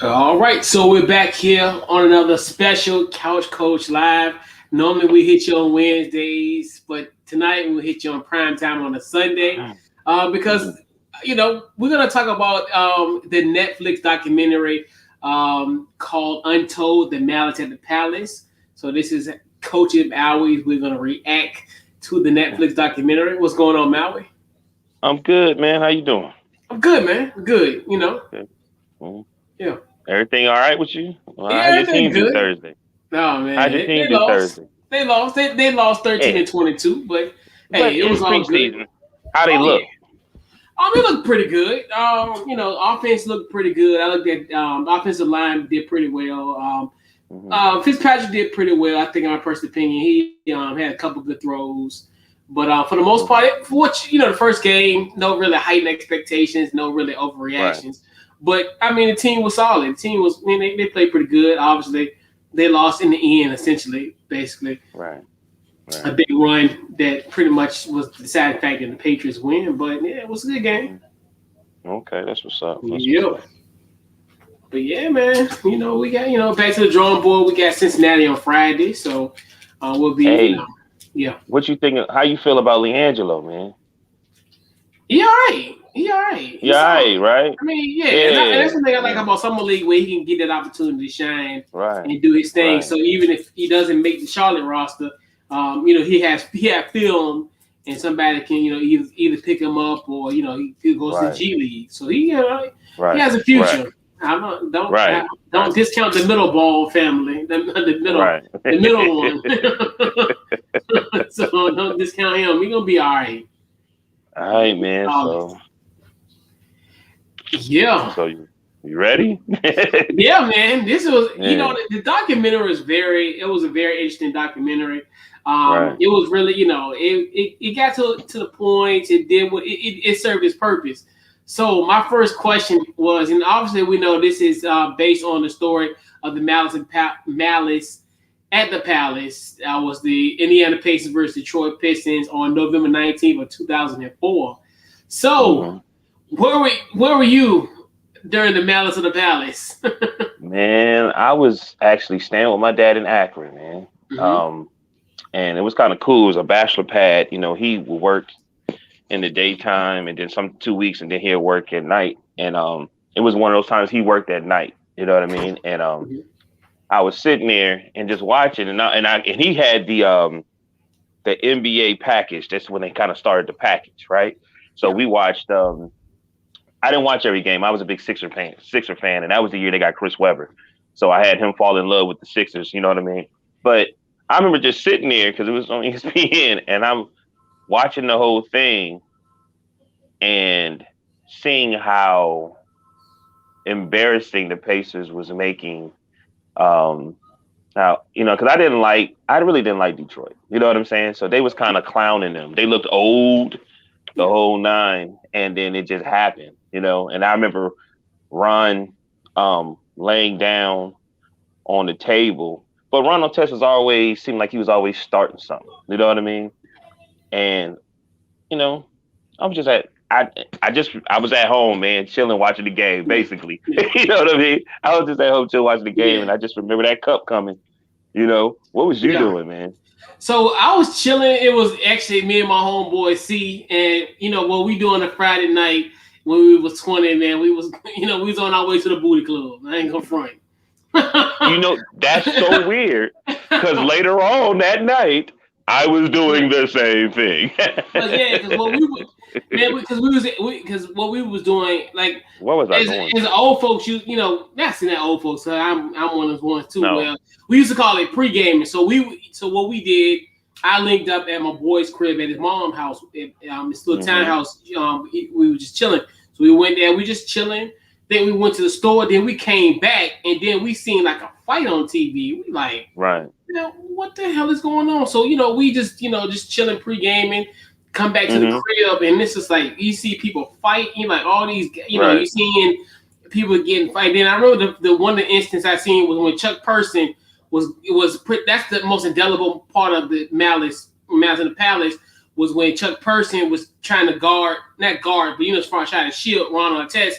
All right, so we're back here on another special Couch Coach Live. Normally we hit you on Wednesdays, but tonight we'll hit you on prime time on a Sunday because we're gonna talk about the Netflix documentary called Untold: The Malice at the Palace. So this is Coach Maui. We're gonna react to the Netflix documentary. What's going on, Maui? I'm good, man. How you doing? I'm good, man. Good. Good. Mhm. Yeah. Everything all right with you? Well, Yeah, how your everything team do good. Thursday? No How'd man, your they team do lost. Thursday? They lost. They lost 13 Yeah, and 22, but but hey, it it's was all good. preseason. How they Oh yeah. look? They looked pretty good. Offense looked pretty good. I looked at the offensive line did pretty well. Hmm. Fitzpatrick did pretty well. I think, in my personal opinion, he had a couple good throws. But for the most part, Hmm. for which the first game, no really heightened expectations, no really Right, overreactions. But I mean, the team was solid. The team was, they played pretty good. Obviously, they lost in the end, essentially, basically right, a right. big run that pretty much was the deciding factor in the Patriots win. But yeah, it was a good game. Hmm. Okay, that's what's up. That's what's Yep. up. But yeah, man, we got back to the drawing board. We got Cincinnati on Friday, so we'll be Hey, yeah. what you think? How you feel about Leangelo, man? He all right. He all right. He's Yeah, solid. right, right. I mean, yeah, and Yeah, that's the thing I like yeah. about summer league where he can get that opportunity to shine Right, and do his thing. right, So even if he doesn't make the Charlotte roster, he had film and somebody can either pick him up or he goes to the right, G League. So he right, has a right, future. I right, don't right, discount the middle ball family, right. the middle one. So don't discount him. He's gonna be all right. All right, man. Um, So, yeah. you ready? Yeah, man. This was, Yeah. the documentary it was a very interesting documentary. Right. It was really, it got to the point. It did what it served its purpose. So my first question was, and obviously we know this is based on the story of the Malice at the Palace. That was the Indiana Pacers versus Detroit Pistons on November 19th of 2004. So Hmm. where were you during the Malice of the Palace? Man, I was actually staying with my dad in Akron, man. Hmm. Um, and it was kind of cool. It was a bachelor pad. He would work in the daytime and then some 2 weeks and then he'll work at night. And it was one of those times he worked at night. You know what I mean? And I was sitting there and just watching, and he had the NBA package. That's when they kind of started the package, right? So Yeah. we watched. I didn't watch every game. I was a big Sixer fan, and that was the year they got Chris Webber. So I had him fall in love with the Sixers. You know what I mean? But I remember just sitting there because it was on ESPN, and I'm watching the whole thing and seeing how embarrassing the Pacers was making. Um, Now, because I really didn't like Detroit. You know what I'm saying? So they was kind of clowning them. They looked old, the Yeah. whole nine, and then it just happened. And I remember Ron laying down on the table, but Ron Artest was always seemed like he was always starting something. You know what I mean? And you know, I was just at I was at home, man, chilling, watching the game, Yeah. basically. Yeah. You know what I mean? I was just at home, chill, watching the game, Yeah. and I just remember that cup coming. What was you Yeah. doing, man? So I was chilling. It was actually me and my homeboy C, and what we do on a Friday night when we was 20, man. We was we was on our way to the booty club. I ain't gonna front. That's so weird because later on that night, I was Yeah. doing the same thing. But yeah, because what we would, man, because what we was doing, like What was I as going as through? old folks, not saying that old folks. So I'm one of those ones too. No. Well, we used to call it pre gaming. So what we did, I linked up at my boy's crib at his mom's house, this little Hmm. townhouse. We were just chilling. So we went there. We just chilling. Then we went to the store. Then we came back, and then we seen like a fight on TV. We like, Right. what the hell is going on? So, we just chilling pre-gaming, come back to the Hmm. crib, and this is like, you see people fight, like all these, you Right. seeing people getting fight. Then I remember the one of the instance I seen was when Chuck Person that's the most indelible part of the Malice in the Palace, was when Chuck Person was trying to not guard, but trying to shield Ronald Artest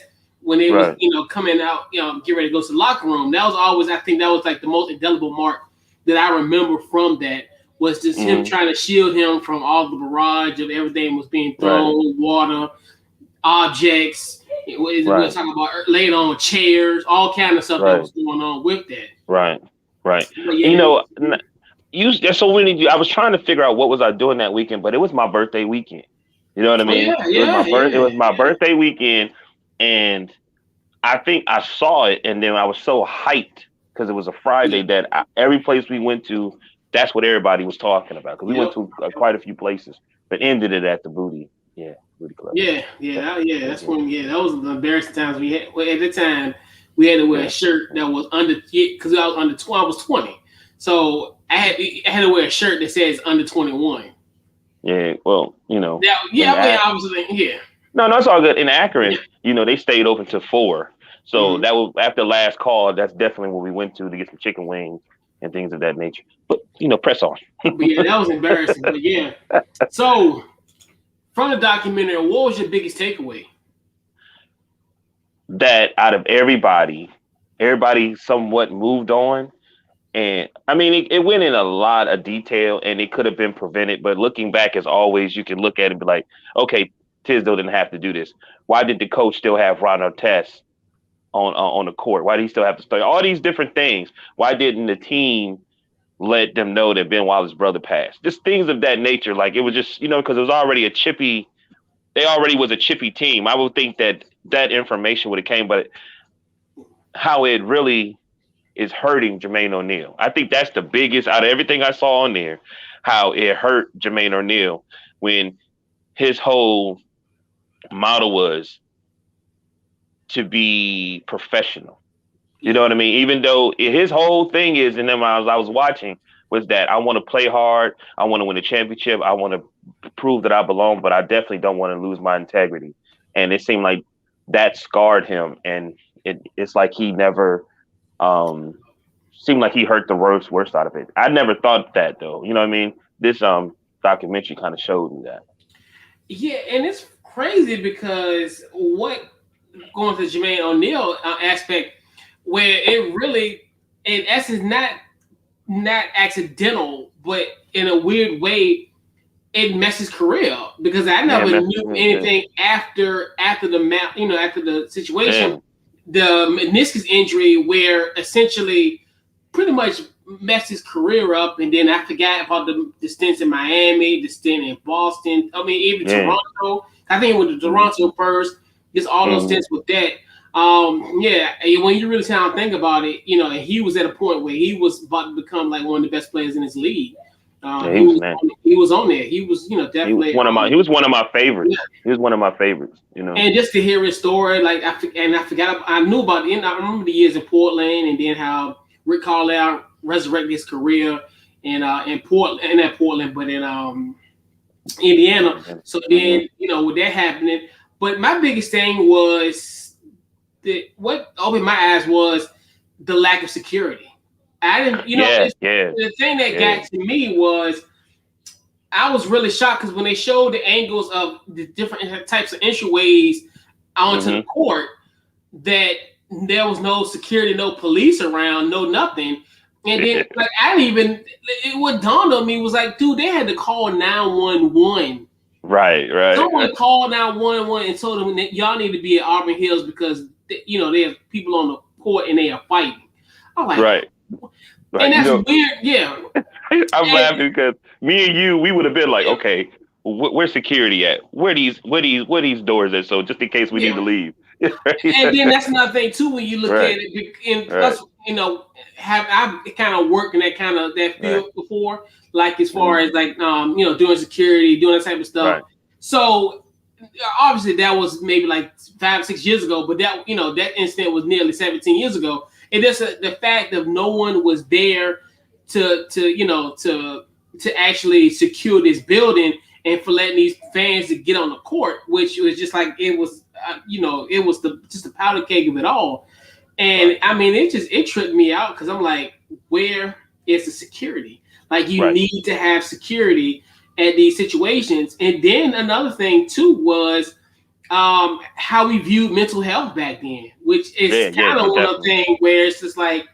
when they was coming out, get ready to go to the locker room. That was always, I think that was like the most indelible mark that I remember from that, was just him trying to shield him from all the barrage of everything was being thrown, water, objects. We're talking about laid on chairs, all kind of stuff that was going on with that. Right. Yeah, I was trying to figure out what was I doing that weekend, but it was my birthday weekend. You know what I mean? It was my birthday weekend, and I think I saw it, and then I was so hyped because it was a Friday that every place we went to, that's what everybody was talking about. Because we went to quite a few places, but ended it at the Booty Club. That's when that was the embarrassing times we had. Well, at the time, we had to wear a shirt that was under, because I was under 20. I was 20, so I had to wear a shirt that says under 21. Yeah, well, obviously. No, it's all good. In Akron, they stayed open till 4. So that was after last call. That's definitely what we went to get some chicken wings and things of that nature. But press on. But that was embarrassing. But so from the documentary, what was your biggest takeaway? That out of everybody somewhat moved on. And I mean, it went in a lot of detail, and it could have been prevented. But looking back, as always, you can look at it and be like, okay, Tisdale didn't have to do this. Why did the coach still have Ron Artest on the court? Why did he still have to start? All these different things. Why didn't the team let them know that Ben Wallace's brother passed? Just things of that nature. Like, it was just, because it was already they already was a chippy team. I would think that information would have came, but how it really is hurting Jermaine O'Neal. I think that's the biggest out of everything I saw on there, how it hurt Jermaine O'Neal when his whole model was to be professional. You know what I mean? Even though his whole thing is, and then I was watching, was that I want to play hard. I want to win a championship. I want to prove that I belong, but I definitely don't want to lose my integrity. And it seemed like that scarred him. And it's like he never, seemed like he hurt the worst out of it. I never thought that, though. You know what I mean? This documentary kind of showed me that. Yeah, and it's crazy because going to the Jermaine O'Neal aspect, where it really, in essence, not accidental, but in a weird way, it messed his career up, because I never knew anything after the situation, the meniscus injury, where essentially pretty much messed his career up. And then I forgot about the stints in Miami, the stint in Boston. I mean, even Toronto. I think it was Toronto first. Just all those stints with that. When you really kind of think about it, and he was at a point where he was about to become like one of the best players in his league. He was on there. He was, definitely he was one of my favorites. Yeah. He was one of my favorites, And just to hear his story, I knew about it. I remember the years in Portland, and then how Rick Carlisle resurrected his career in Portland, but in Indiana. So then, with that happening, but my biggest thing was what opened my eyes was the lack of security. I didn't, the thing that got to me was I was really shocked, because when they showed the angles of the different types of entryways onto the court, that there was no security, no police around, no nothing. And then what dawned on me was like, dude, they had to call 911. Right. Someone called 911 and told them that y'all need to be at Auburn Hills because they have people on the court and they are fighting. I'm like, right. And that's weird. Yeah. I'm laughing because me and you, we would have been like, okay, where's security at? Where these doors at? So just in case we need to leave. And then that's another thing too, when you look at it, and plus, I've kind of worked in that field before, like as far as like doing security, doing that type of stuff. Right. So obviously that was maybe like 5-6 years ago, but that that incident was nearly 17 years ago. And just the fact that no one was there to actually secure this building and for letting these fans to get on the court, which was just like it was, it was just the powder keg of it all. And I mean, it tripped me out, because I'm like, where is the security? Like, you need to have security at these situations. And then another thing too was, how we viewed mental health back then, which is Yeah, kind of one of the definitely. things where it's just like,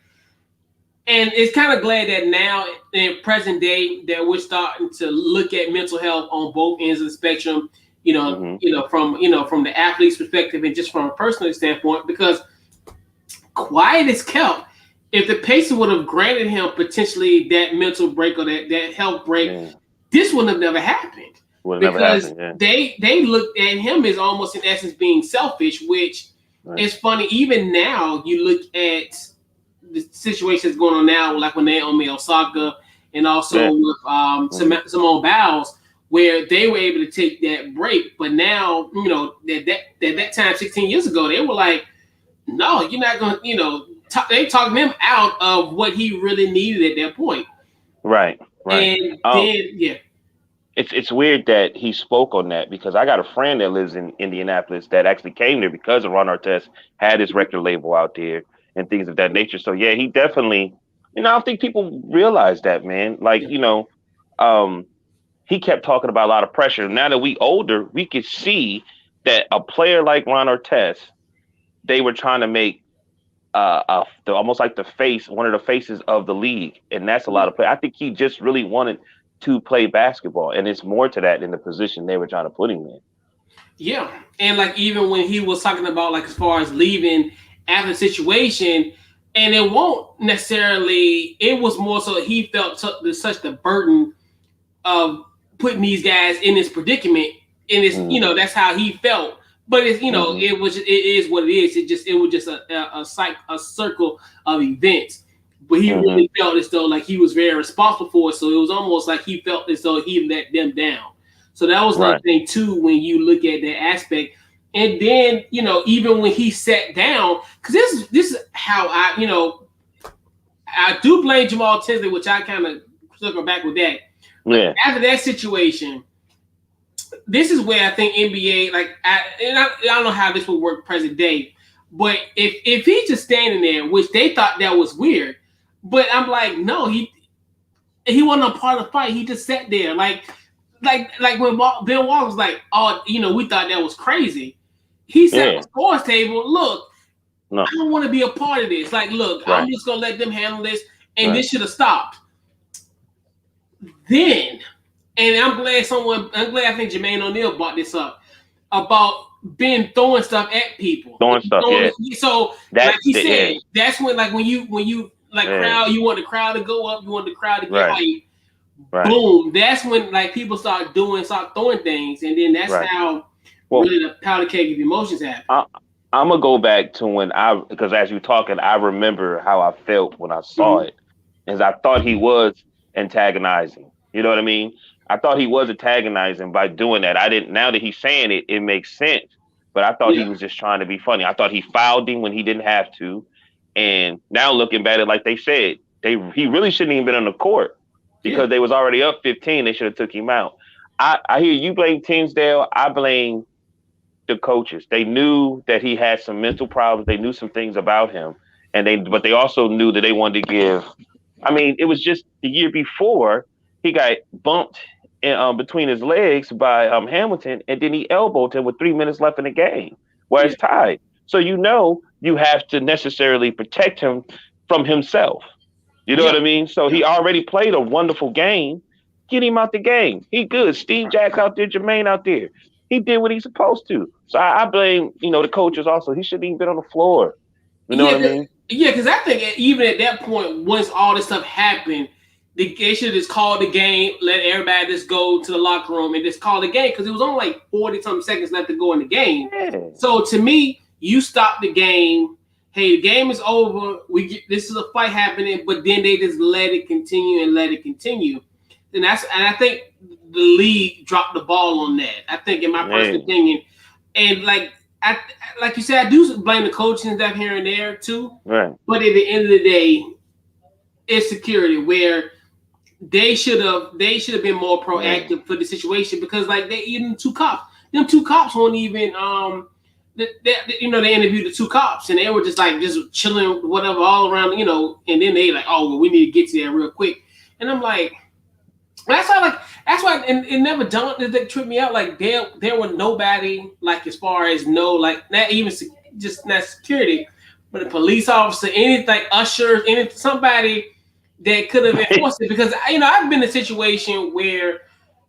and it's kind of glad that now in present day that we're starting to look at mental health on both ends of the spectrum. Hmm. From the athlete's perspective and just from a personal standpoint, because quiet is kept. If the patient would have granted him potentially that mental break or that health break, Yeah, this wouldn't have never happened would have never because happened. Yeah, they looked at him as almost in essence being selfish, which right. is funny. Even now, you look at the situations going on now, like with Naomi Osaka and also Yeah. with Hmm. Simone Biles, where they were able to take that break. But now, that time 16 years ago, they were like, no, you're not going to, they talked him out of what he really needed at that point. Right, right. And Um, then, yeah, it's weird that he spoke on that because I got a friend that lives in Indianapolis that actually came there because of Ron Artest had his record label out there and things of that nature. So yeah, he definitely, I don't think people realize that, man. Like, yeah, um, he kept talking about a lot of pressure. Now that we older, we could see that a player like Ron Artest, they were trying to make almost like the face, one of the faces of the league, and that's a lot yeah. of play. I think he just really wanted to play basketball, and it's more to that than the position they were trying to put him in. Yeah, and like even when he was talking about like as far as leaving after the situation, and it won't necessarily. It was more so he felt such the burden of putting these guys in this predicament, and it's Mm-hmm. that's how he felt. But it's Mm-hmm. it is what it is. It was just a circle of events. But he Mm-hmm. really felt as though like he was very responsible for it. So it was almost like he felt as though he let them down. So that was another Right. thing too when you look at that aspect. And then even when he sat down, because this is how I do blame Jamal Tinsley, which I kind of circle back with that. But Yeah. after that situation, this is where I think NBA, I don't know how this would work present day, but if he's just standing there, which they thought that was weird, but I'm like, no, he wasn't a part of the fight. He just sat there, like when Ben Wallace was like, oh, we thought that was crazy. He sat at the Yeah. scores table. Look, I No. don't want to be a part of this. Like, look, I'm Right. just gonna let them handle this, and Right. this should have stopped. Then, and I'm glad I think Jermaine O'Neal brought this up about Ben throwing stuff at people. Throwing stuff. Yeah. So, like That. he Yeah. said, that's when like when you like Yeah. crowd, you want the crowd to go up, you want the crowd to get Right. hype. Right. Boom. That's when like people start throwing things, and then that's Right. how Well, really the powder keg of emotions happen. I, I'm gonna go back to when because as you're talking, I remember how I felt when I saw Mm-hmm. it, is I thought he was antagonizing. You know what I mean? I thought he was antagonizing by doing that. I didn't. Now that he's saying it, it makes sense. But I thought he Yeah. was just trying to be funny. I thought he fouled him when he didn't have to. And now looking back at it, like they said, he really shouldn't even been on the court Yeah. because they was already up 15. They should have took him out. I hear you blame Tinsdale. I blame the coaches. They knew that he had some mental problems. They knew some things about him, but they also knew that they wanted to give. I mean, it was just the year before he got bumped between his legs by Hamilton, and then he elbowed him with 3 minutes left in the game, where Yeah. it's tied. So you have to necessarily protect him from himself. You know Yeah. what I mean? So Yeah. he already played a wonderful game. Get him out the game. He good. Steve Jack's out there, Jermaine out there. He did what he's supposed to. So I blame, the coaches also. He shouldn't even been on the floor. You know Yeah, what I mean? yeah, because I think even at that point, once all this stuff happened, they should have just called the game, let everybody just go to the locker room and just call the game because it was only like 40 something seconds left to go in the game. Yeah. So to me, you stop the game. Hey, the game is over. This is a fight happening, but then they just let it continue and let it continue. And I think the league dropped the ball on that. I think, in my personal Yeah. opinion, and I, like you said, I do blame the coaching stuff here and there too. Right. But at the end of the day, it's security where they should have been more Yeah. proactive for the situation because like they even them two cops won't even they interviewed the two cops and they were just chilling whatever all around and then they like, oh well, we need to get to that real quick, and I'm like, That's why it never dawned that tripped me out. Like there were nobody like as far as no like not even just not security, but a police officer, anything like ushers, any somebody that could have enforced it. Because I've been in a situation where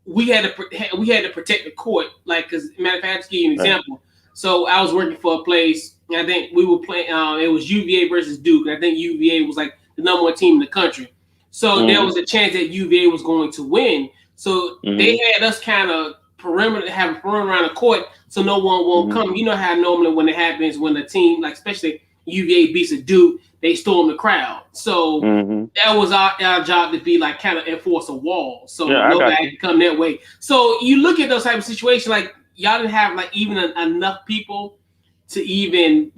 we had to protect the court. Like, because matter of fact, to give you an Right. example. So I was working for a place, and I think we were playing. It was UVA versus Duke, and I think UVA was like the number one team in the country. So there was a chance that UVA was going to win. So they had us kind of have a perimeter around the court, so no one won't come. You know how normally when it happens when a team, like especially UVA beats a Duke, they storm the crowd. So that was our job to be like kind of enforce a wall, so nobody can come that way. So you look at those type of situations, like y'all didn't have like even enough people to even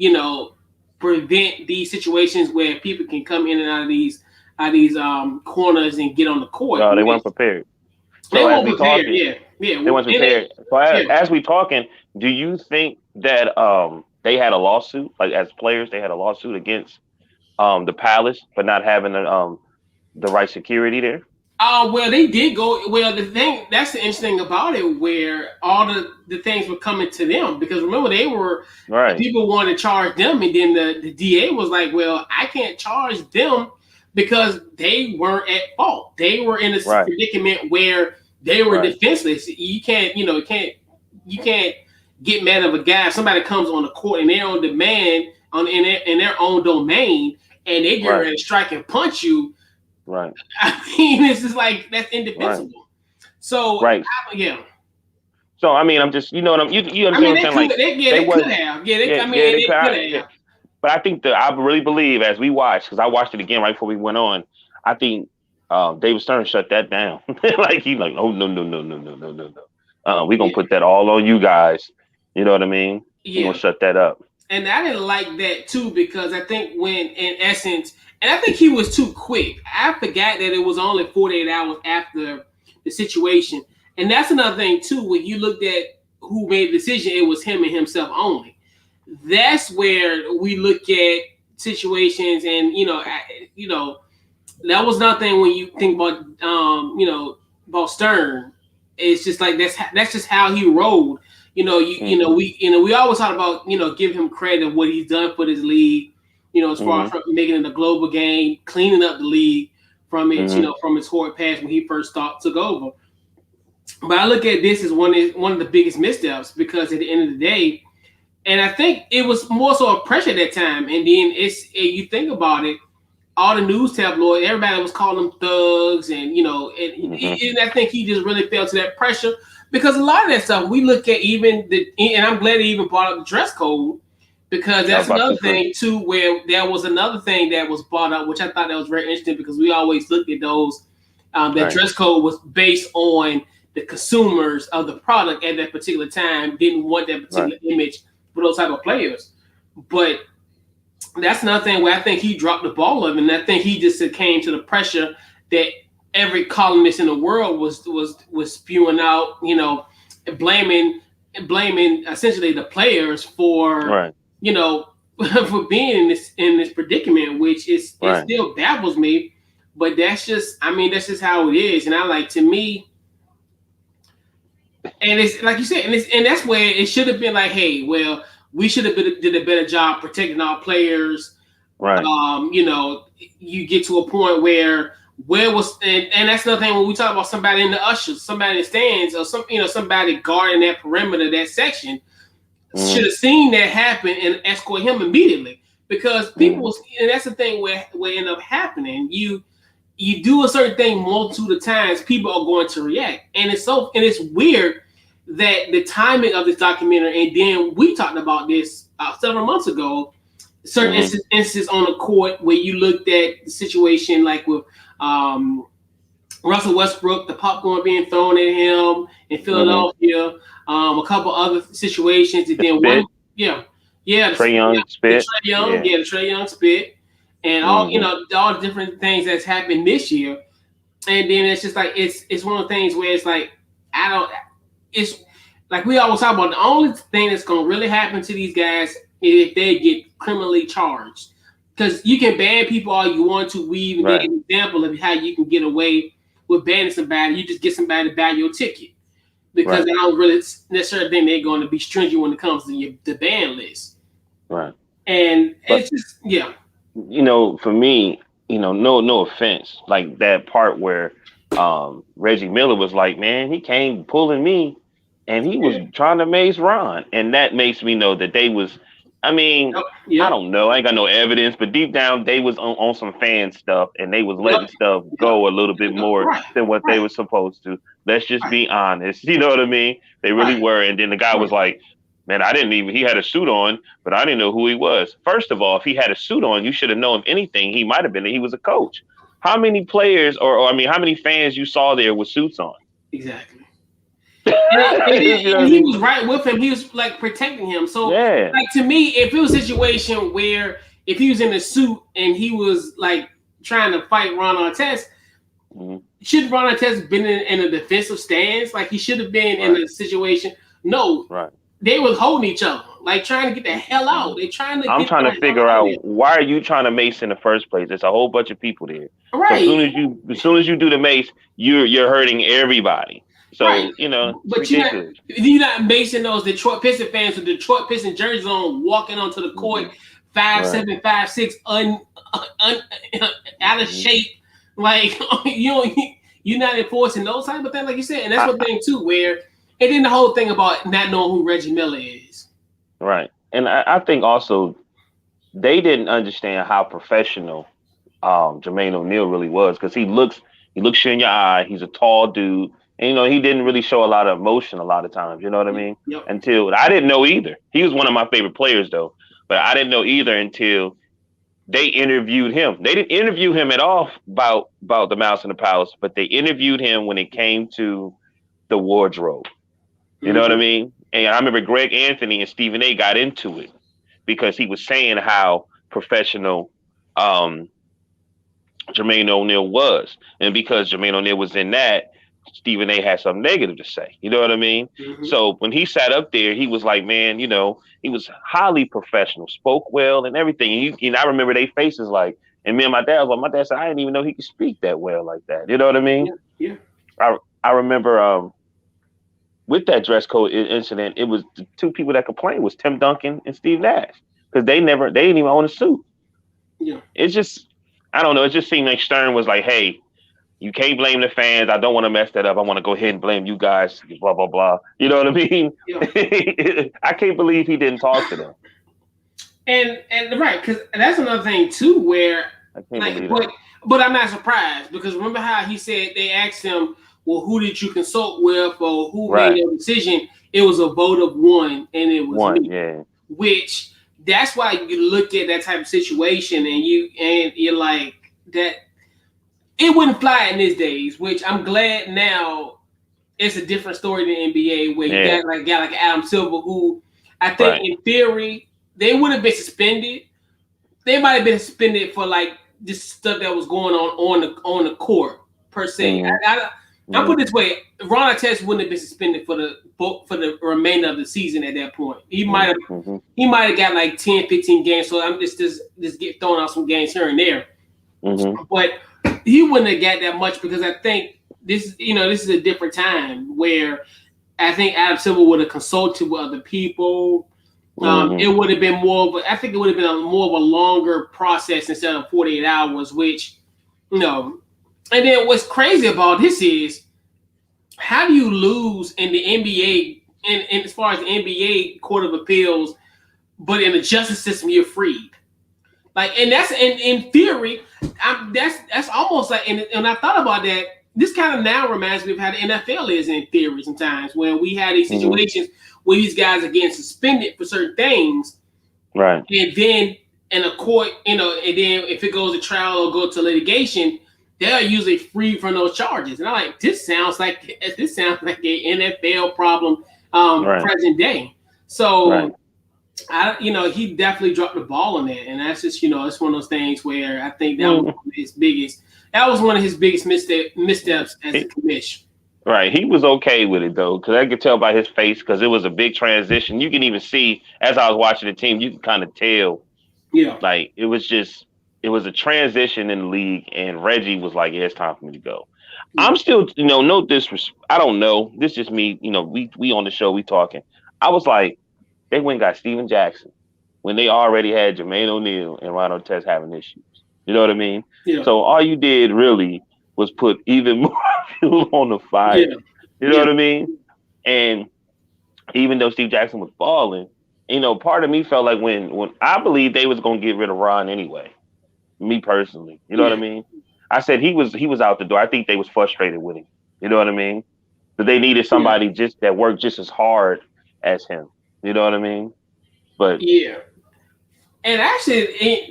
prevent these situations where people can come in and out of these corners and get on the court. No, they weren't prepared. So they as weren't we prepared. talking, They weren't prepared. So as we talking, do you think that they had a lawsuit, like as players, they had a lawsuit against the Palace for not having the right security there? Well, they did go. Well, that's the interesting about it, where all the things were coming to them, because remember people wanted to charge them, and then the DA was like, "Well, I can't charge them because they weren't at fault. They were in a predicament where they were defenseless. You can't get mad at a guy. If somebody comes on the court and they're on demand in their own domain, and they get ready to strike and punch you." Right. I mean, it's just like that's indefensible. Right. So So I mean, I'm just you understand what I'm saying? Like they could have. They could have. But I think I really believe as we watched, because I watched it again right before we went on. I think David Stern shut that down. Like he's like, oh no. We're gonna put that all on you guys. You know what I mean? We're gonna shut that up. And I didn't like that too, because I think when in essence. And I think he was too quick. I forgot that it was only 48 hours after the situation. And that's another thing, too. When you looked at who made the decision, it was him and himself only. That's where we look at situations and, that was another thing when you think about, about Stern. It's just like that's just how he rolled. We always talk about, give him credit of what he's done for this league. As far as making it a global game, cleaning up the league from its, from its horrid past when he first took over. But I look at this as one of the biggest missteps, because at the end of the day, and I think it was more so a pressure at that time. And then you think about it, all the news tabloids, everybody was calling them thugs, and and I think he just really fell to that pressure, because a lot of that stuff we look at, and I'm glad he even brought up the dress code. Because that's another thing too, where there was another thing that was brought up, which I thought that was very interesting, because we always looked at those. That dress code was based on the consumers of the product at that particular time didn't want that particular image for those type of players. But that's another thing where I think he dropped the ball of it, and I think he just came to the pressure that every columnist in the world was spewing out, blaming essentially the players for. For being in this predicament, which it still baffles me, but that's just how it is. And to me, and it's like you said, and that's where it should have been like, hey, well, we should have did a better job protecting our players. Right. You get to a point where and that's another thing when we talk about somebody in the ushers, somebody in the stands, or somebody guarding that perimeter, that section. Should have seen that happen and escort him immediately, because people, and that's the thing where end up happening. You do a certain thing multitude of times, people are going to react, and it's weird that the timing of this documentary, and then we talked about this several months ago, certain instances on the court where you looked at the situation like with Russell Westbrook, the popcorn being thrown at him in Philadelphia. A couple other situations, and then one, the Trae Young spit, the Trae Young spit, and all all the different things that's happened this year. And then it's just like it's one of the things where it's like it's like we always talk about, the only thing that's gonna really happen to these guys is if they get criminally charged, because you can ban people all you want to. We even get an example of how you can get away with banning somebody. You just get somebody to buy your ticket because Right. I don't really necessarily think they're going to be stringent when it comes to the ban list. Right. And But it's just for me, no offense, like that part where Reggie Miller was like, man, he came pulling me, and he was trying to mace Ron, and that makes me know that they was. I mean, I don't know. I ain't got no evidence, but deep down they was on some fan stuff, and they was letting stuff go a little bit more than what they were supposed to. Let's just be honest. You know what I mean? They really were. And then the guy was like, man, he had a suit on, but I didn't know who he was. First of all, if he had a suit on, you should have known, if anything, he might have been that he was a coach. How many players how many fans you saw there with suits on? Exactly. And he was right with him. He was like protecting him. So, like to me, if it was a situation where if he was in a suit and he was like trying to fight Ron Artest, should Ron Artest been in a defensive stance? Like he should have been in a situation. No, they was holding each other, like trying to get the hell out. They're trying to. I'm trying to figure out why are you trying to mace in the first place? There's a whole bunch of people there. Right. So as soon as you do the mace, you're hurting everybody. So but you're not macing those Detroit Pistons fans with Detroit Pistons jerseys on, walking onto the court 5'7", 5'6", out of shape. Like you're not enforcing those type of things, like you said, and that's one thing too. Where and then the whole thing about not knowing who Reggie Miller is. Right, and I think also they didn't understand how professional Jermaine O'Neal really was, because he looks you in your eye. He's a tall dude. And, he didn't really show a lot of emotion a lot of times. You know what I mean? Yep. Until I didn't know either. He was one of my favorite players, though. But I didn't know either until they interviewed him. They didn't interview him at all about the Mouse and the Palace, but they interviewed him when it came to the wardrobe. You know what I mean? And I remember Greg Anthony and Stephen A. got into it because he was saying how professional Jermaine O'Neal was. And because Jermaine O'Neal was in that, Stephen A. had something negative to say. You know what I mean? So when he sat up there, he was like, man, he was highly professional, spoke well and everything. And I remember they faces like, and me and my dad was like, my dad said, I didn't even know he could speak that well like that. You know what I mean? Yeah. I remember with that dress code incident, it was the two people that complained was Tim Duncan and Steve Nash, because they didn't even own a suit. Yeah. It's just, I don't know. It just seemed like Stern was like, hey, you can't blame the fans. I don't want to mess that up. I want to go ahead and blame you guys, blah, blah, blah. You know what I mean? Yeah. I can't believe he didn't talk to them. And right, because that's another thing too, where but I'm not surprised, because remember how he said they asked him, well, who did you consult with, or who made your decision? It was a vote of one, and it was me. Yeah. Which that's why you look at that type of situation, and you're like that. It wouldn't fly in these days, which I'm glad now it's a different story than NBA, where you got like Adam Silver, who I think in theory they would have been suspended. They might have been suspended for like this stuff that was going on the court per se. I'll put it this way: Ron Artest wouldn't have been suspended for the remainder of the season at that point. He might have got like 10, 15 games. So I'm just get throwing out some games here and there. But he wouldn't have got that much, because I think this is a different time where I think Adam Silver would have consulted with other people. It would have been more of a longer process instead of 48 hours, which, and then what's crazy about this is, how do you lose in the NBA, and as far as the NBA Court of Appeals, but in the justice system, you're freed? Like, and that's in theory, that's almost like, and I thought about that. This kind of now reminds me of how the NFL is in theory sometimes, when we have these situations where these guys are getting suspended for certain things, right? And then in a court, and then if it goes to trial or go to litigation, they're usually free from those charges. And I'm like, this sounds like an NFL problem, present day. So. He definitely dropped the ball on that, and that's just it's one of those things where I think that was one of his biggest missteps as a commissioner. Right, he was okay with it though, because I could tell by his face, because it was a big transition. You can even see as I was watching the team, you can kind of tell, like it was a transition in the league, and Reggie was like, "Yeah, it's time for me to go." I'm still, no disrespect. I don't know. This is just me. We on the show, we talking. I was like, they went and got Steven Jackson when they already had Jermaine O'Neal and Ron Artest having issues. You know what I mean? Yeah. So all you did really was put even more fuel on the fire. Yeah. You know what I mean? And even though Steve Jackson was balling, part of me felt like when I believed they was gonna get rid of Ron anyway. Me personally, you know what I Yeah. mean? I said he was out the door. I think they was frustrated with him. You know what I mean? That they needed Yeah. somebody just that worked just as hard as him. You know what I mean? But Yeah. And actually,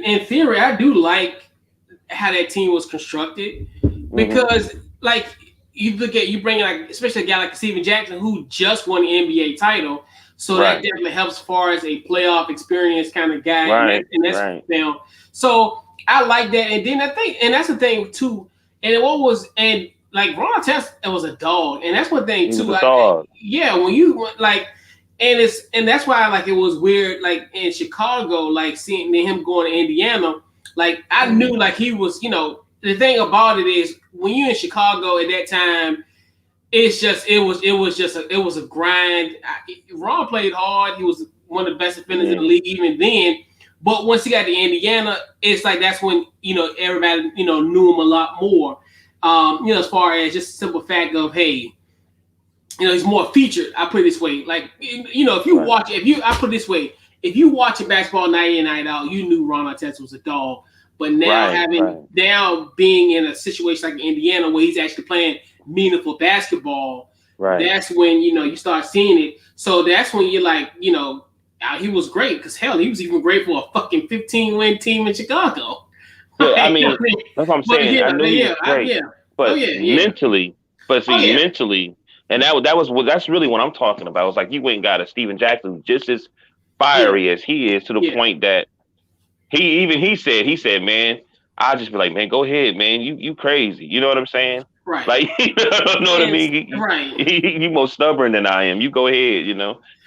in theory, I do like how that team was constructed because, like, you bring like, especially a guy like Steven Jackson who just won the NBA title, so that right, definitely helps as far as a playoff experience kind of guy, right, and that's right. down. So I like that, and then I think, and that's the thing too. And what was and like Ron Artest was a dog, and that's one thing He was too. a dog. Yeah, when you like. And that's why like it was weird like in Chicago like seeing him going to Indiana like I knew like he was the thing about it is when you're in Chicago at that time it's just it was a grind. Ron played hard. He was one of the best defenders in the league even then. But once he got to Indiana, it's like that's when everybody knew him a lot more. As far as just the simple fact of hey, he's more featured. I put it this way, like if you watch, I put it this way, if you watching basketball night in night out, you knew Ron Artest was a dog. But now now being in a situation like Indiana where he's actually playing meaningful basketball, that's when you start seeing it. So that's when you're like, he was great because hell, he was even great for a fucking 15-win team in Chicago. Yeah, I mean, that's what I'm saying. I know he was great, but mentally, mentally. And that's really what I'm talking about. It's like you went and got a Steven Jackson just as fiery as he is to the point that he said, man, I'll just be like, man, go ahead, man. You crazy. You know what I'm saying? Right. Like, you know what I mean? He more stubborn than I am. You go ahead,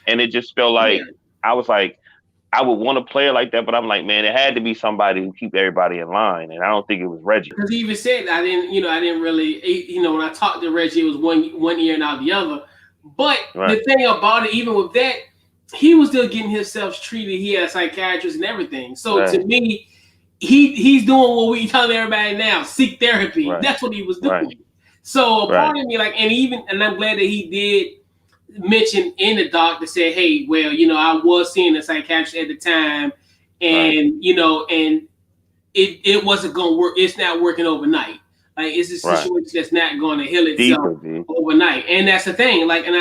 And it just felt like I was like, I would want a player like that, but I'm like, man, it had to be somebody who keep everybody in line, and I don't think it was Reggie. Because he even said I didn't really, when I talked to Reggie, it was one ear and out the other. But the thing about it, even with that, he was still getting himself treated. He had a psychiatrist and everything. So to me, he's doing what we tell everybody now: seek therapy. That's what he was doing. So a part of me, like, and I'm glad that he did mention in the doc to say, hey, well, I was seeing a psychiatrist at the time, and and it wasn't gonna work. It's not working overnight. Like it's a situation that's not going to heal itself overnight. And that's the thing. Like, and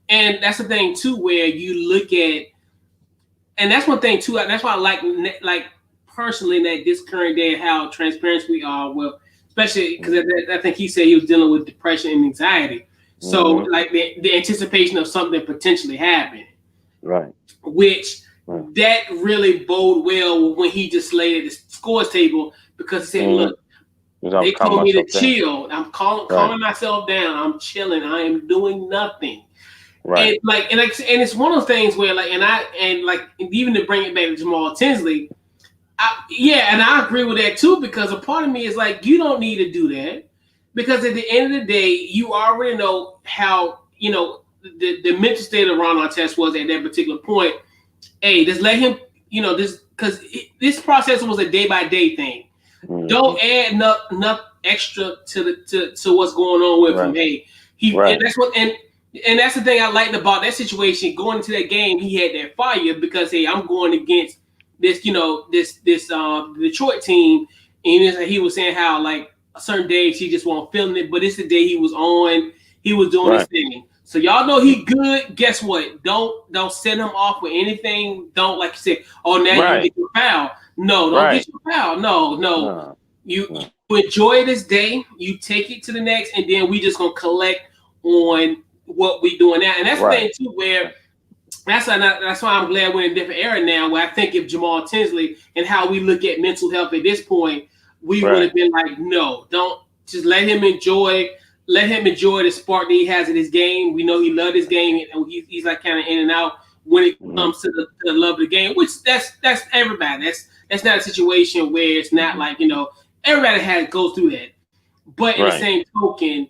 and that's the thing too, where you look at, and that's one thing too. That's why I like personally that this current day how transparent we are with, especially because I think he said he was dealing with depression and anxiety. So like the anticipation of something potentially happening, which that really bode well when he just laid at the scores table because he said, look, they told me to chill. I'm calming myself down. I'm chilling. I am doing nothing. And it's one of those things where even to bring it back to Jamal Tinsley, and I agree with that too because a part of me is like you don't need to do that. Because at the end of the day, you already know how, the mental state of Ron Artest was at that particular point. Hey, just let him, because this process was a day-by-day thing. Don't add enough extra to what's going on with him. Hey, and that's the thing I liked about that situation. Going into that game, he had that fire because, hey, I'm going against this, this Detroit team. And he was saying how, like, certain days he just won't film it, but it's the day he was on. He was doing his thing. So y'all know he good. Guess what? Don't send him off with anything. Don't, like you said, oh, now you get your foul. No, don't get your foul. No. You enjoy this day. You take it to the next, and then we just gonna collect on what we doing now. And that's the thing too, where that's why I'm glad we're in a different era now. Where I think if Jamal Tinsley and how we look at mental health at this point, we would have been like, no, don't just let him enjoy the spark that he has in his game. We know he loved his game, and he's like kind of in and out when it comes to the love of the game. Which that's everybody. That's not a situation where it's not like everybody goes through that. but in the Right. same token,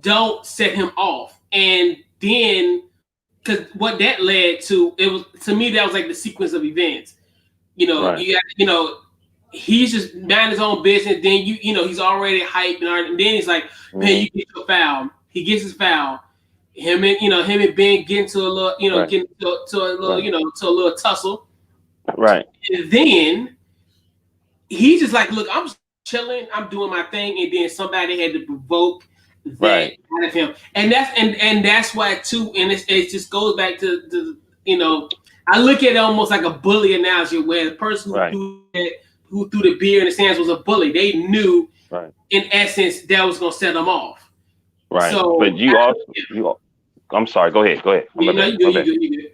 don't set him off. And then, because what that led to, it was to me that was like the sequence of events. Right. You got, he's just minding his own business. Then he's already hyped, and then he's like, man, Mm-hmm. you get your foul. He gets his foul. Him and Ben get into a little, Right. get to a little, Right. to a little tussle. Right. And then he's just like, look, I'm chilling, I'm doing my thing, and then somebody had to provoke that Right. out of him, and that's why too, and it just goes back to I look at it almost like a bully analogy, where the person Right. who threw the beer in the stands was a bully. They knew, Right. in essence, that was going to set them off. Right. But So, I'm sorry. Go ahead. you know, My you good, bad. you good, you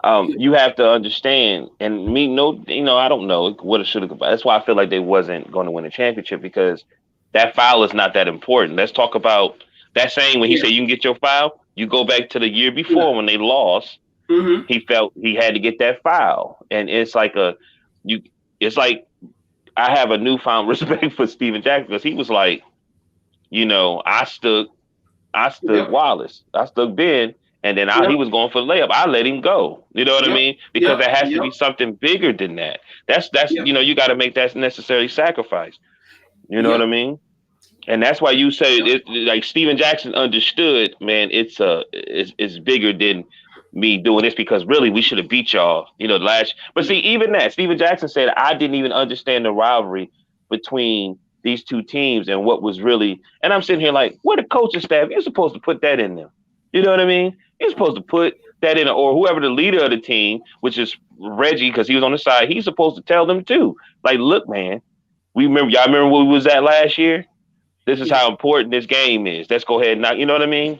good. You have to understand, and me, no, I don't know what it should have. That's why I feel like they wasn't going to win a championship, because that foul is not that important. Let's talk about that saying when he Yeah, said you can get your foul. You go back to the year yeah. before when they lost. Mm-hmm. He felt he had to get that foul, and it's like It's like I have a newfound respect for Steven Jackson, because he was like, I stuck Yep, Wallace. I stuck Ben. And then he yep, was going for the layup. I let him go. You know what I yep, mean? Because yep, there has to yep, be something bigger than that. That's yep, you got to make that necessary sacrifice. You know what yep, I mean? And that's why you say yep. it, like Steven Jackson understood, man. It's bigger than me doing this, because really we should have beat y'all. Last. But see, even that Steven Jackson said I didn't even understand the rivalry between these two teams and what was really. And I'm sitting here like, what the coaching staff? You're supposed to put that in them. You know what I mean? You're supposed to put that in, or whoever the leader of the team, which is Reggie, because he was on the side. He's supposed to tell them too. Like, look, man, y'all remember where we was at last year? This is Yeah. how important this game is. Let's go ahead and knock. You know what I mean?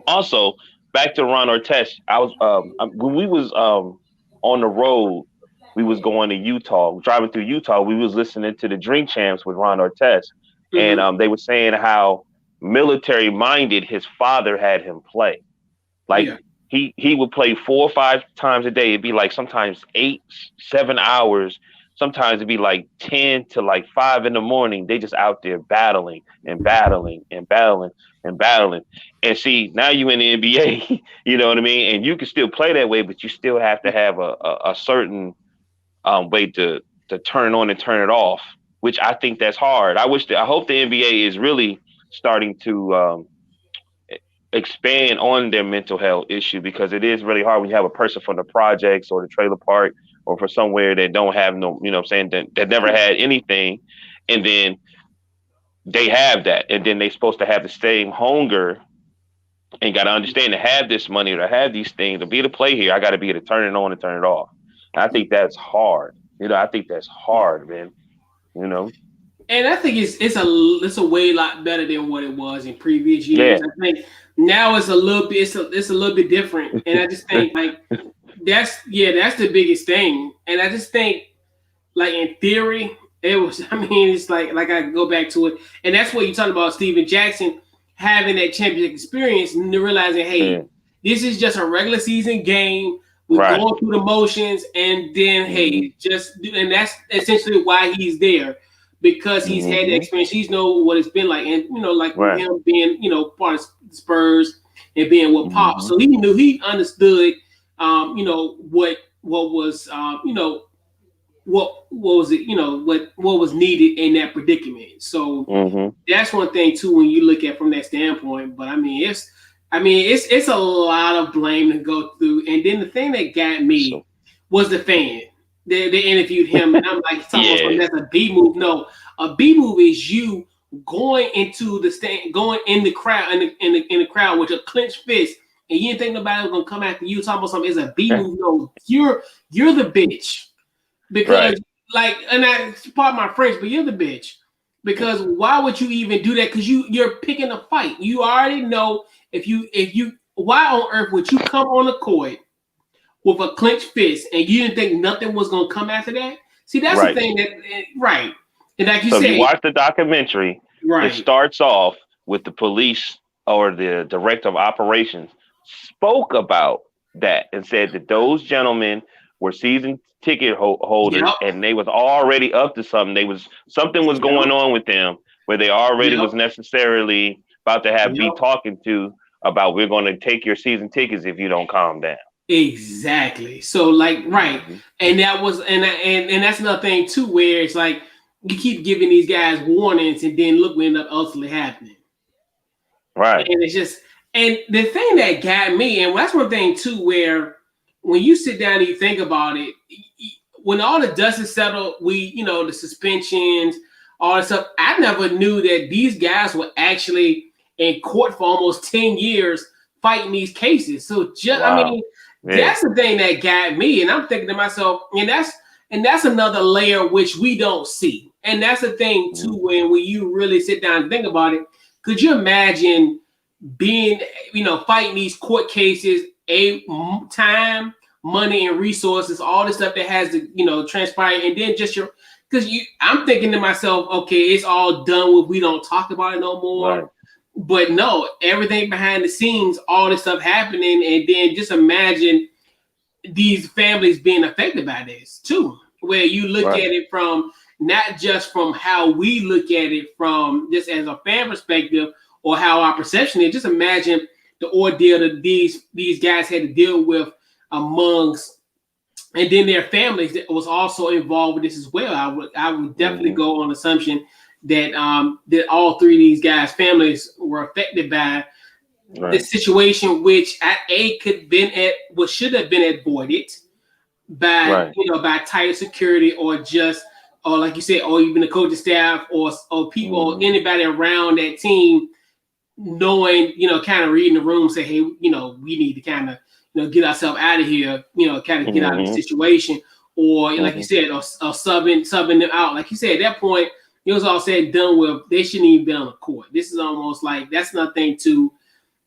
Also, back to Ron Artest. I was when we was on the road, we was going to Utah, driving through Utah. We was listening to the Drink Champs with Ron Artest, and Mm-hmm. they were saying how military minded his father had him play. Like Yeah. he would play 4 or 5 times a day. It'd be like sometimes 8, 7 hours. Sometimes it'd be like 10 to like 5 in the morning. They just out there battling and battling and battling and battling. And see, now you in the NBA, you know what I mean? And you can still play that way, but you still have to have a certain way to turn it on and turn it off, which I think that's hard. I hope the NBA is really starting to expand on their mental health issue, because it is really hard when you have a person from the projects or the trailer park or for somewhere that don't have no, you know what I'm saying, that never had anything, and then they have that, and then they supposed to have the same hunger and got to understand, to have this money or to have these things, to be able to play here, I got to be able to turn it on and turn it off. And I think that's hard. I think that's hard, man. You know? And I think it's a way lot better than what it was in previous Yeah. years. I think now it's a little bit it's a little bit different, and I just think like that's the biggest thing. And I just think, like, in theory, it was. I mean, it's like I go back to it, and that's what you talking about, Steven Jackson having that championship experience and realizing, Yeah. hey, this is just a regular season game. We're Right. going through the motions, and then Mm-hmm. and that's essentially why he's there, because he's had the Mm-hmm. experience. He's know what it's been like, and like with Right. him being part of Spurs and being with Pop, Mm-hmm. so he understood, what was what was it, what was needed in that predicament. So Mm-hmm. that's one thing too when you look at from that standpoint. But it's a lot of blame to go through. And then the thing that got me So was the fan. They interviewed him, and I'm like, talking about something yeah. that's a B move. No, a B move is you going into the stand, going in the crowd, in the crowd with a clenched fist, and you didn't think nobody was gonna come after you. Talking about something is a B move. No, you're the bitch, because Right. like, and I part my French, but you're the bitch. Because why would you even do that? Because you're picking a fight. You already know if you why on earth would you come on the court with a clenched fist and you didn't think nothing was gonna come after that? See, that's the Right. thing right. And like you So if you say, watch the documentary, it right, starts off with the police or the director of operations spoke about that and said that those gentlemen were season ticket holders, yep, and they was already up to something. Something was yep, going on with them, where they already was necessarily about to be talking to about we're going to take your season tickets if you don't calm down. Exactly. So like, right. And that was, and that's another thing too, where it's like, you keep giving these guys warnings and then look what ended up ultimately happening. Right. And it's just, and the thing that got me, and that's one thing too, where when you sit down and you think about it, when all the dust is settled, the suspensions, all that stuff, I never knew that these guys were actually in court for almost 10 years fighting these cases. So that's the thing that got me. And I'm thinking to myself, and that's another layer which we don't see. And that's the thing too, when you really sit down and think about it. Could you imagine being, fighting these court cases, time, money, and resources, all the stuff that has to, transpire, and then I'm thinking to myself, okay, it's all done with, we don't talk about it no more. Right. But no, everything behind the scenes, all this stuff happening, and then just imagine these families being affected by this too, where you look at it from not just from how we look at it from just as a fan perspective or how our perception is. Just imagine the ordeal that these guys had to deal with amongst, and then their families that was also involved with this as well. I would definitely go on assumption that that all three of these guys' families were affected by the situation, which should have been avoided by by tighter security or like you said, or even the coaching staff or people or anybody around that team knowing, kind of reading the room, say, hey, we need to kind of get ourselves out of here, kind of get out of the situation, or like you said, or subbing them out. Like you said, at that point, it was all said and done with. They shouldn't even be on the court. This is almost like that's nothing to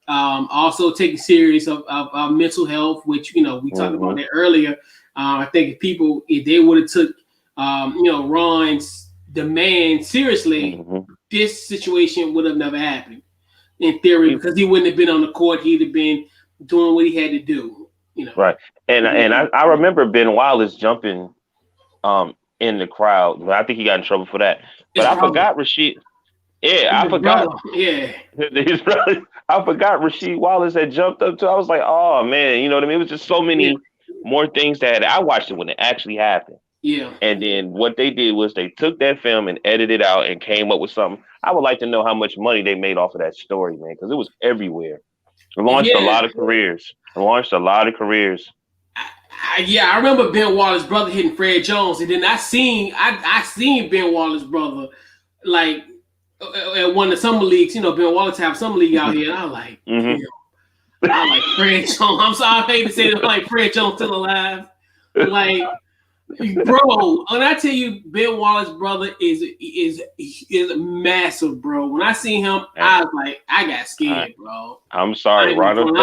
also taking serious of mental health, which we talked about that earlier. I think if they would have took Ron's demand seriously, this situation would have never happened. In theory, because he wouldn't have been on the court, he'd have been doing what he had to do. Right. And I remember Ben Wallace jumping in the crowd, but I think he got in trouble for that. But I forgot Rasheed. Yeah, I forgot. Yeah, his brother. I forgot Rasheed Wallace had jumped up too. I was like, oh man, you know what I mean? It was just so many more things that I watched it when it actually happened. Yeah. And then what they did was they took that film and edited it out and came up with something. I would like to know how much money they made off of that story, man, because it was everywhere. It launched a lot of careers. I remember Ben Wallace's brother hitting Fred Jones, and then I seen Ben Wallace's brother like at one of the summer leagues. Ben Wallace have summer league out here, and I was like, I like Fred Jones. I'm sorry, I hate to say that, like Fred Jones still alive, like. Bro, when I tell you Ben Wallace's brother is massive, bro. When I seen him, I was like, I got scared, bro. I'm sorry, Ronald.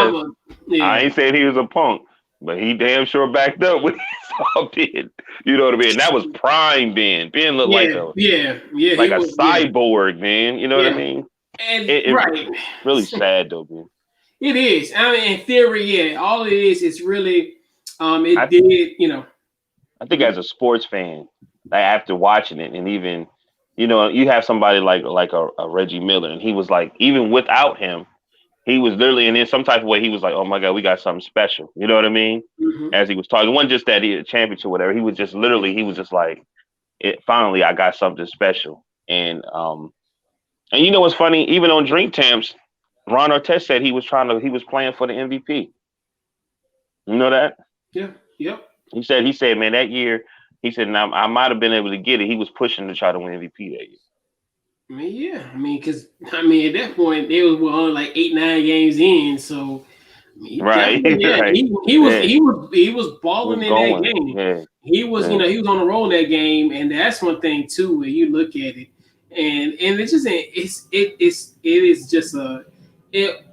I ain't saying he was a punk, but he damn sure backed up when he saw Ben. You know what I mean? And that was prime Ben. Ben looked like a cyborg, man. You know what I mean? And it's really sad though, man. It is. I mean, in theory, all it is really I think as a sports fan, after watching it, and even, you have somebody like a Reggie Miller, and he was like, even without him, he was literally, and in some type of way, he was like, oh my God, we got something special. You know what I mean? As he was talking, it wasn't just that he had a championship or whatever. He was just like, finally, I got something special. And you know what's funny? Even on Drink Champs, Ron Artest said he was playing for the MVP. You know that? Yeah. Yep. He said, man, that year, he said, now I might have been able to get it. He was pushing to try to win MVP that year. Because at that point they was only like 8-9 games in, so he was balling in that game. Yeah. He was he was on the roll in that game, and that's one thing too where you look at it, and it's just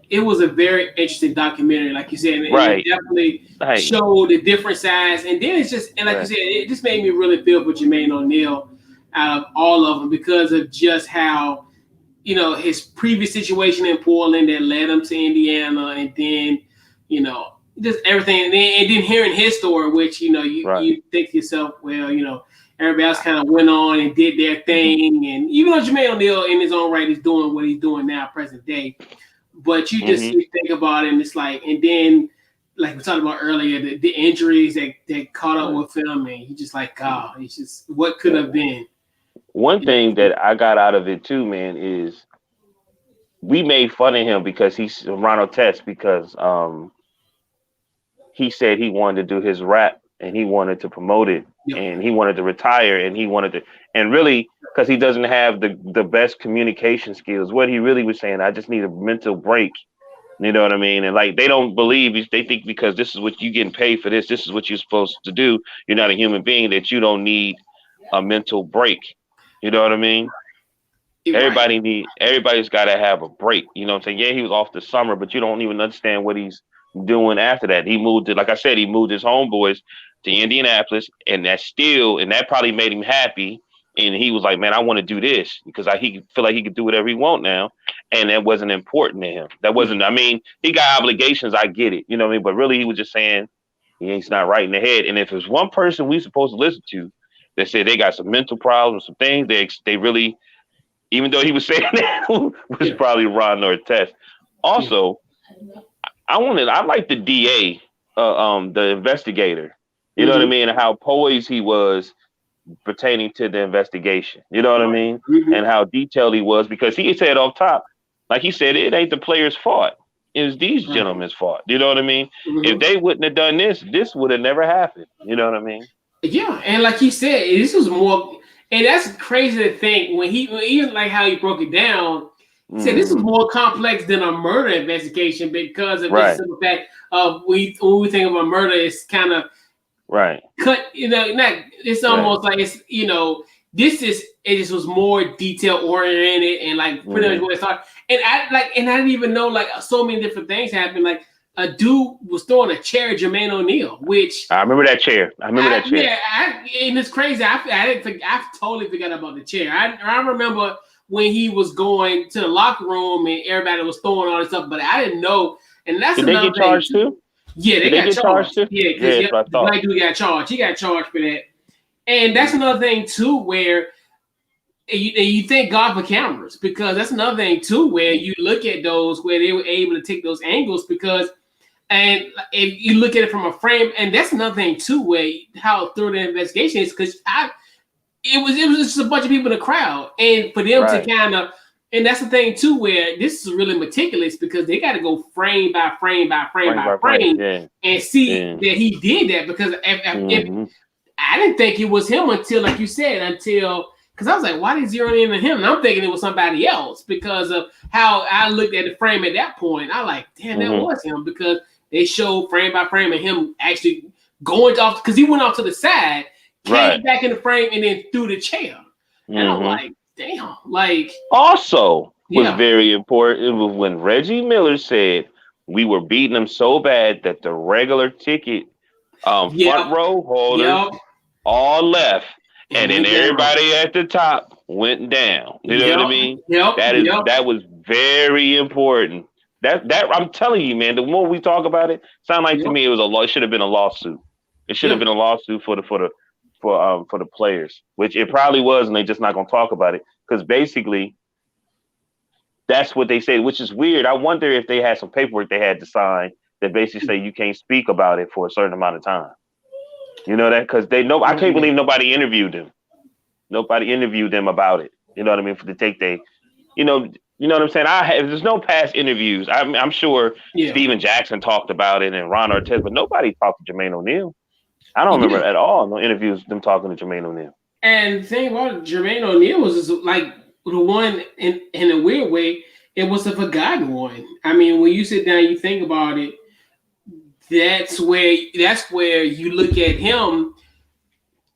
it was a very interesting documentary, like you said, and it definitely showed the different sides. And then it's just, and like you said, it just made me really feel for Jermaine O'Neal out of all of them because of just how, his previous situation in Portland that led him to Indiana, and then, just everything. And then hearing his story, which, you think to yourself, well, Everybody else kind of went on and did their thing. And even though Jermaine O'Neal in his own right is doing what he's doing now, present day, but you just you think about it and it's like, and then like we talked about earlier, the injuries that caught up with him, and he just like, God, it's just what could have been. One thing that I got out of it too, man, is we made fun of him because he's Ronald Test because he said he wanted to do his rap and he wanted to promote it and he wanted to retire and he wanted to, and really because he doesn't have the best communication skills. What he really was saying, I just need a mental break. You know what I mean? And like they don't believe, they think because this is what you getting paid for, this is what you're supposed to do. You're not a human being, that you don't need a mental break. You know what I mean? Everybody's got to have a break. You know what I'm saying? Yeah, he was off the summer, but you don't even understand what he's doing after that. He moved it, like I said, he moved his homeboys to Indianapolis, and that probably made him happy. And he was like, man, I want to do this because he feel like he could do whatever he want now. And that wasn't important to him. That wasn't, I mean, he got obligations. I get it. You know what I mean? But really, he was just saying he's not right in the head. And if there's one person we supposed to listen to that said they got some mental problems, some things, they really, even though he was saying that, was probably Ron Artest. Also, I like the DA, the investigator. You know what I mean? And how poised he was pertaining to the investigation. You know what I mean? And how detailed he was, because he said off top, like he said, it ain't the players' fault. It was these gentlemen's fault. You know what I mean? If they wouldn't have done this would have never happened. You know what I mean? Yeah, and like he said, this was more, and that's crazy to think when even like how he broke it down. He said this was more complex than a murder investigation because of the simple fact of when we think of a murder, it's kind of cut. You know, it's almost like it's it just was more detail oriented and like pretty much what it's like. And I didn't even know like so many different things happened. Like a dude was throwing a chair at Jermaine O'Neal, which I remember that chair. Yeah, and it's crazy. I totally forgot about the chair. I remember when he was going to the locker room and everybody was throwing all this stuff, but I didn't know. And that's Did they get charged too? Yeah, they got charged too. Yeah, because the black dude got charged. He got charged for that. And that's another thing too, where you thank God for cameras, because that's another thing too, where you look at those where they were able to take those angles, because and if you look at it from a frame, and that's another thing too, where how thorough the investigation is, because it was just a bunch of people in the crowd, and for them to kind of, and that's the thing too, where this is really meticulous, because they got to go frame by frame by frame by frame and see that he did that, because if I didn't think it was him until, like you said, because I was like, why did they zero in on him? And I'm thinking it was somebody else because of how I looked at the frame at that point. I like, damn, that was him, because they showed frame by frame of him actually going off, because he went off to the side, came back in the frame, and then threw the chair. And I'm like, damn. Like, also was very important. It was when Reggie Miller said we were beating them so bad that the regular ticket front row holders all left. And then everybody at the top went down. You know what I mean? That was very important. That I'm telling you, man. The more we talk about it, sound like to me it should have been a lawsuit. It should have been a lawsuit for the players, which it probably was, and they just not gonna talk about it, because basically that's what they say, which is weird. I wonder if they had some paperwork they had to sign that basically say you can't speak about it for a certain amount of time. You know that, because they know. I can't believe nobody interviewed them. Nobody interviewed them about it. You know what I mean? For the take they, you know what I'm saying? There's no past interviews. I'm sure Steven Jackson talked about it and Ron Artest, but nobody talked to Jermaine O'Neal. I don't remember at all no interviews them talking to Jermaine O'Neal. And the thing about Jermaine O'Neal was just like the one in a weird way, it was a forgotten one. I mean, when you sit down, you think about it. That's where you look at him,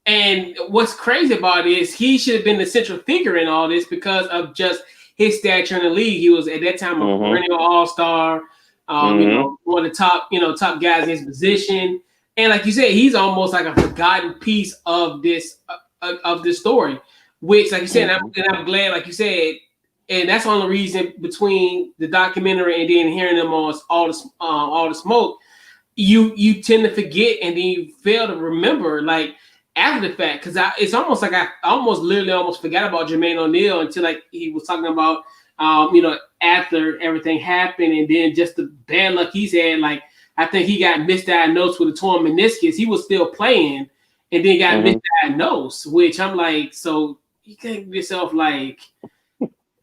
and what's crazy about it is he should have been the central figure in all this because of just his stature in the league. He was at that time a perennial all-star, one of the top guys in his position, and like you said, he's almost like a forgotten piece of this story. Which, like you said, and I'm glad, like you said, and that's the only reason between the documentary and then hearing them on all the smoke. You tend to forget, and then you fail to remember. Like after the fact, because it's almost like I almost literally almost forgot about Jermaine O'Neal until like he was talking about after everything happened, and then just the bad luck he's had. Like I think he got misdiagnosed with a torn meniscus. He was still playing, and then got misdiagnosed. Which I'm like, so you think to yourself like,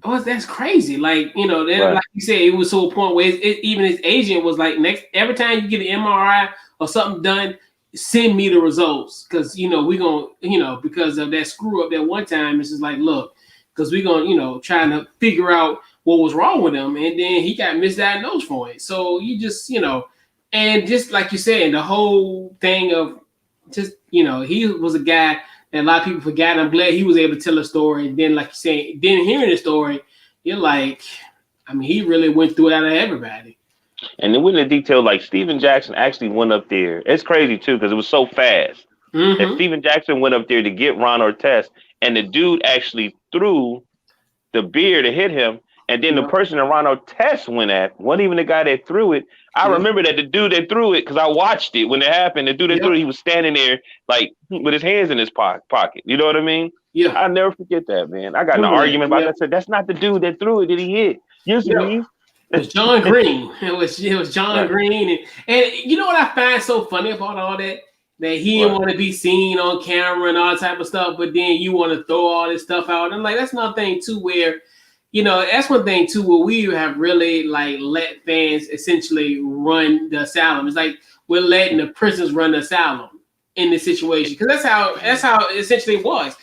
oh, that's crazy. Like like you said, it was to a point where even his agent was like, every time you get an MRI or something done, send me the results because we're gonna because of that screw up that one time. It's just like, look, because we're gonna trying to figure out what was wrong with him, and then he got misdiagnosed for it. So you just and just like you said, the whole thing of just he was a guy that a lot of people forgot. I'm glad he was able to tell a story, and then like you said, then hearing the story, you're like, I mean, he really went through it out of everybody. And then went into detail, like Steven Jackson actually went up there. It's crazy too because it was so fast. That Steven Jackson went up there to get Ron Artest, and the dude actually threw the beer to hit him. And then the person that Ron Artest went at wasn't even the guy that threw it. I remember that the dude that threw it, because I watched it when it happened. The dude that threw it, he was standing there like with his hands in his pocket. You know what I mean? Yeah. I'll never forget that, man. I got in an argument about that. I said, that's not the dude that threw it. Did he hit? Yes, it is. It was John Green. It was John Green, and you know what I find so funny about all that he didn't want to be seen on camera and all that type of stuff, but then you want to throw all this stuff out. And like that's another thing too, where that's one thing too, where we have really like let fans essentially run the asylum. It's like we're letting the prisoners run the asylum in this situation because that's how essentially it was,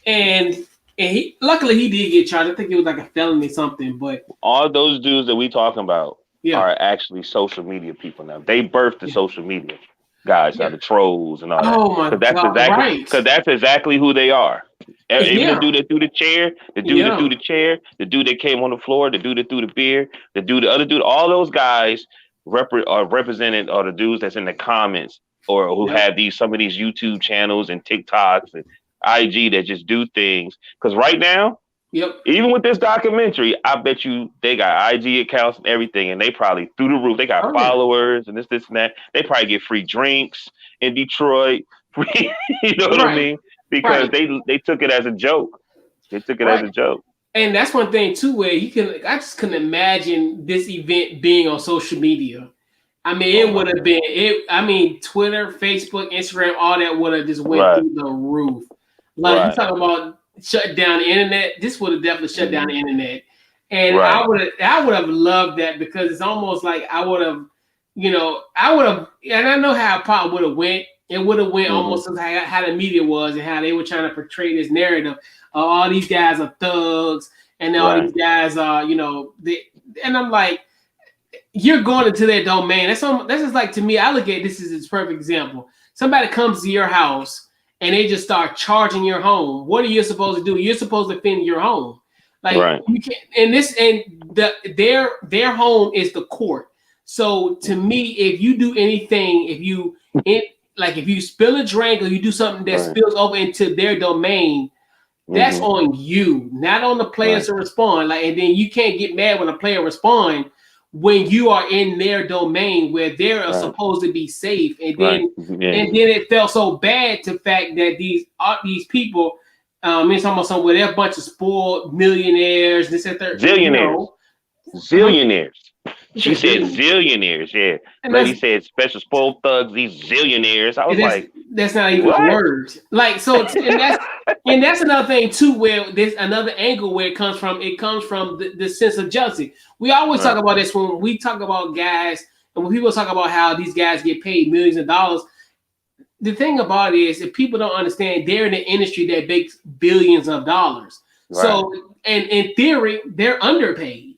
and he luckily he did get charged. I think it was like a felony or something. But all those dudes that we talking about are actually social media people now. They birthed the social media guys, the trolls and all that. Oh my God! Because that's exactly who they are. Even the dude that threw the chair, the dude that threw the chair, the dude that came on the floor, the dude that threw the beer, the other dude, all those guys are represented are the dudes that's in the comments or who have some of these YouTube channels and TikToks and IG that just do things. Because right now, even with this documentary, I bet you they got IG accounts and everything, and they probably through the roof. They got followers and this and that. They probably get free drinks in Detroit. You know what I mean? Because they took it as a joke. They took it as a joke. And that's one thing too, where I just couldn't imagine this event being on social media. I mean, it would have been Twitter, Facebook, Instagram, all that would have just went through the roof. Like you talking about shut down the internet, this would have definitely shut down the internet. And I would have loved that because it's almost like I would have, and I know how it probably would have went. It would have went almost like how the media was and how they were trying to portray this narrative. All these guys are thugs and all these guys are, and I'm like, you're going into their domain. That's just like, to me, I look at this as its perfect example. Somebody comes to your house and they just start charging your home. What are you supposed to do? You're supposed to defend your home. Like you can't, their home is the court. So to me, if you do anything, if you spill a drink or you do something that spills over into their domain, that's on you, not on the players to respond. Like, and then you can't get mad when a player responds when you are in their domain where they're supposed to be safe. And then and then it felt so bad to the fact that these people, it's almost somewhere they're a bunch of spoiled millionaires, this and that. Zillionaires. She said zillionaires, yeah. Lady said special spoiled thugs, these zillionaires. I was like, that's not even a word. Like, so, and that's another thing too, where there's another angle where it comes from. It comes from the sense of jealousy. We always talk about this when we talk about guys, and when people talk about how these guys get paid millions of dollars. The thing about it is, if people don't understand, they're in an industry that makes billions of dollars. So, and in theory, they're underpaid.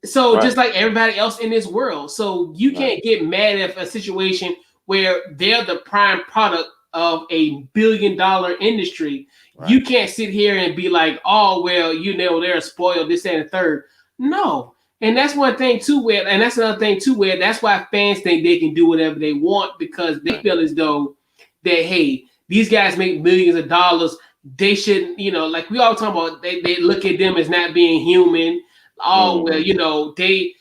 So just like everybody else in this world. So you can't get mad at a situation where they're the prime product of $1 billion industry. You can't sit here and be like, oh, well, they're spoiled, this, and the third. No. And that's one thing too, and that's another thing too, where that's why fans think they can do whatever they want because they feel as though that, hey, these guys make millions of dollars. They shouldn't, like we all talk about, they look at them as not being human. Oh, well, they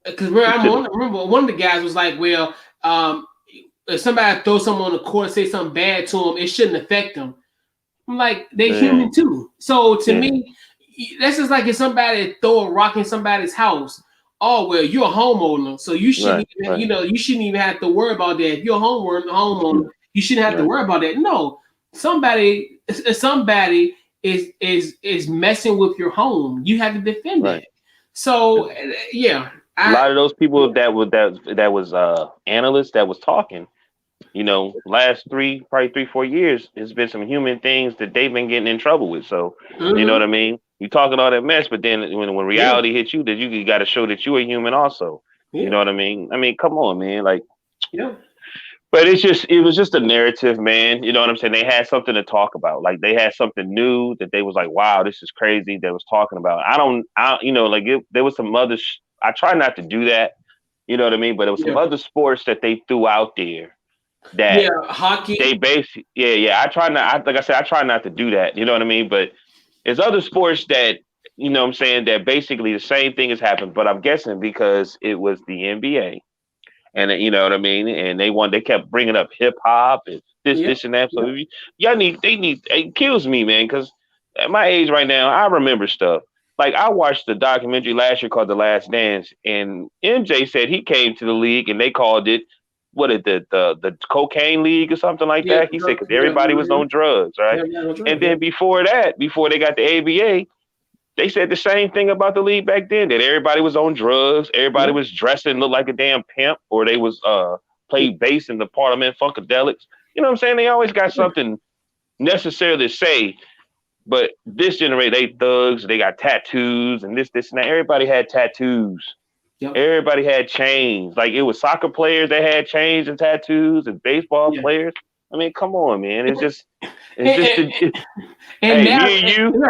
because I remember one of the guys was like, well, if somebody throws someone on the court, say something bad to them, it shouldn't affect them. I'm like, they're human too. So to me, that's just like if somebody throw a rock in somebody's house. Oh well, you're a homeowner, so you shouldn't even, you shouldn't even have to worry about that. If you're a homeowner, you shouldn't have to worry about that. No, somebody is messing with your home. You have to defend that. So yeah, a lot of those people that was analysts that was talking, last probably 3-4 years, there's been some human things that they've been getting in trouble with. So you know what I mean? You talking all that mess, but then when reality hits you, that you got to show that you're a human also. You know what I mean? I mean, come on, man. Like, but it was just a narrative, man. You know what I'm saying? They had something to talk about. Like they had something new that they was like, wow, this is crazy. They was talking about. There was some other. I try not to do that. You know what I mean? But there was some other sports that they threw out there. That hockey. They basically, I try not. Like I said, I try not to do that. You know what I mean? But there's other sports that what I'm saying, that basically the same thing has happened. But I'm guessing because it was the NBA, and you know what I mean, and they kept bringing up hip hop and this and that. So it kills me, man, because at my age right now, I remember stuff. Like I watched the documentary last year called The Last Dance, and MJ said he came to the league and they called it the cocaine league or something like that. He said because everybody was on drugs, right? And then before they got the ABA, they said the same thing about the league back then, that everybody was on drugs, everybody was dressing, looked like a damn pimp, or they was played bass in the Parliament Funkadelics. You know what I'm saying? They always got something necessary to say. But this generation, they thugs, they got tattoos and this and that. Everybody had tattoos. Yep. Everybody had chains. Like it was soccer players that had chains and tattoos, and baseball players. I mean, come on, man. It's just me and you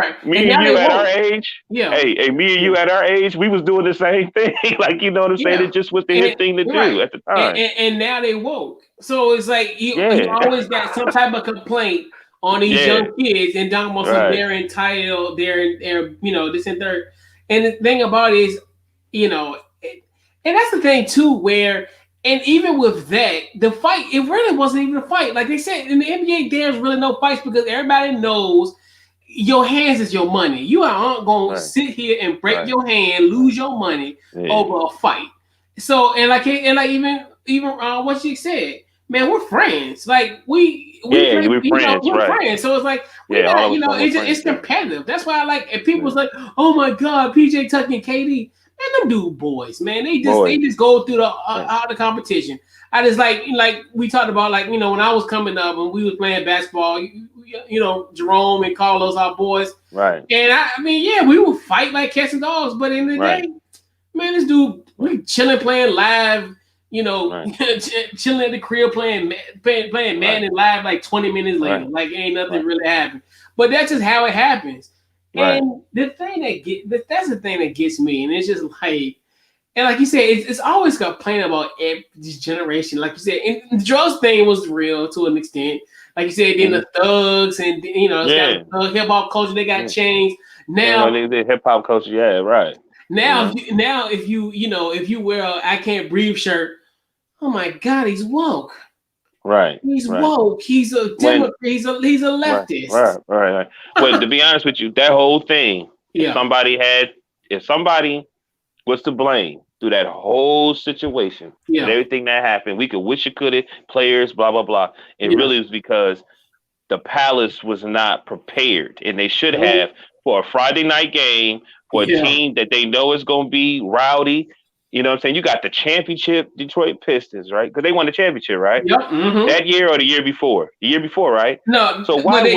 at our age. Yeah. Hey, me and you at our age, we was doing the same thing. Like, you know what I'm saying? It just was the hip thing to do at the time. And now they woke. So it's like you always got some type of complaint on these young kids, and almost they're entitled, they're this and third. And the thing about it is, and that's the thing too, where, and even with that, the fight, it really wasn't even a fight. Like they said in the NBA, there's really no fights because everybody knows your hands is your money. You aren't going to sit here and break your hand, lose your money over a fight. So even what she said, man, we're friends. Like we're friends. We're friends. So it's like it's competitive. That's why I like. And people's like, oh my God, PJ Tucker and KD. Man, them dude boys, man. They just go through all the competition. I just like we talked about, like, when I was coming up and we was playing basketball, Jerome and Carlos, our boys. Right. And we would fight like cats and dogs, but in the day, man, this dude, we chilling playing live, chilling at the crib playing Madden live like 20 minutes later. Like ain't nothing really happened. But that's just how it happens. And the thing that's the thing that gets me, and it's just like, and like you said, it's always complaining about this generation. Like you said, and the drugs thing was real to an extent. Like you said, then the thugs and it's got hip hop culture. They got changed now. The hip hop culture, Now, if you wear a "I Can't Breathe" shirt, oh my God, he's woke. Right. He's woke. He's a Democrat. He's a leftist. Right. Well, to be honest with you, that whole thing, if somebody was to blame through that whole situation and everything that happened, we could wish it could have, players, blah, blah, blah. It really was because the Palace was not prepared, and they should have for a Friday night game for a team that they know is going to be rowdy. You know what I'm saying? You got the championship Detroit Pistons, right? Because they won the championship, right? Yep. Mm-hmm. That year or the year before? The year before, right? No. So why that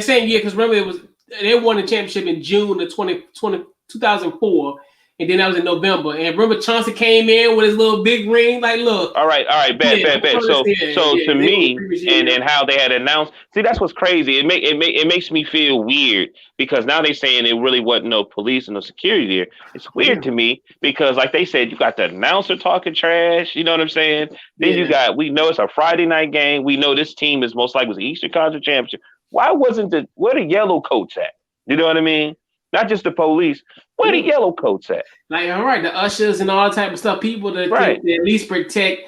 same year? Because remember, they won the championship in June of 2004, and then that was in November. And remember, Chauncey came in with his little big ring. Like, look. All right, bet. So to me, and how they had announced. See, that's what's crazy. It makes me feel weird because now they're saying it really wasn't no police and no security there. It's weird to me because, like they said, you got the announcer talking trash. You know what I'm saying? Then we know it's a Friday night game. We know this team is most likely was the Eastern Conference Championship. Why wasn't where the yellow coats at? You know what I mean? Not just the police. Where the yellow coats at? Like, all right, the ushers and all that type of stuff. People that at least protect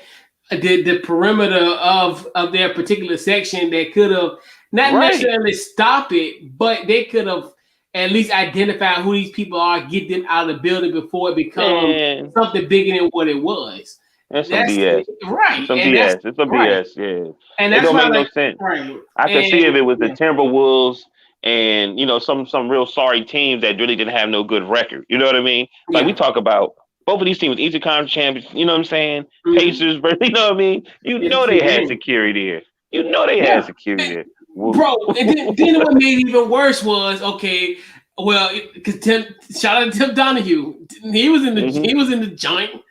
the perimeter of their particular section that could have not necessarily stopped it, but they could have at least identified who these people are, get them out of the building before it becomes something bigger than what it was. That's some BS. Right. Some BS. It's some BS, yeah. And it that's don't why, make no sense. Right. I could see if it was the Timberwolves and, some real sorry teams that really didn't have no good record. You know what I mean? Like we talk about both of these teams, Eastern Conference champions, you know what I'm saying? Mm-hmm. Pacers, you know what I mean? They had security there. They had security there. Bro, and then what made it even worse was, because shout out to Tim Donahue. He was in the joint.